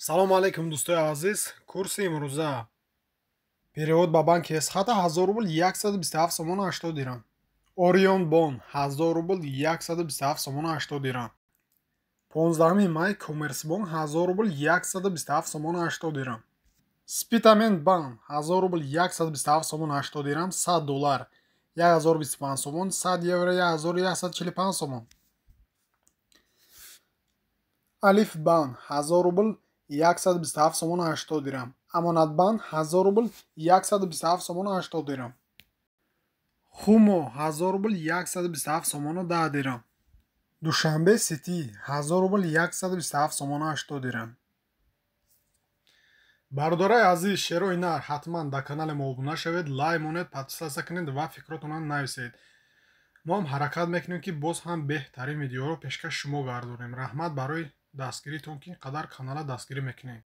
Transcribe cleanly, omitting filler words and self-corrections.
салому алайкум дӯстои азиз. Курси имрӯза перевод ба банки эсхата 1000 рубл 127 сомону 80 дирам. Орион бон 1000 рубл 127 сомону 80 дирам. 15 май Коммерсбанк 1000 рубл 127 сомону 80 дирам. Спитамент банк 1000 рубл 127 сомону 80 дирам. 100 доллар 1025 сомон. 100 евро 1145 сомон. алиф банк 1000 рубл 127 сомону 80 дирам. Амонатбанк 1000 рубл 127 сомону 80 дирам. хумо 1000 рубл 127 сомону 10 дирам. душанбе сити 1000 рубл 127 сомону 80 дирам. бародарои азиз, шерои нар, ҳатман дар канали мо обуна шавед, лайк монед, подписатсия кунед ва фикротонро нависед. мо ҳам ҳаракат мекунем ки боз ҳам беҳтарин видеоро пешкаш шумо гардонем. раҳмат барои дастгиритон ки ин қадар канала дастгирӣ мекунед.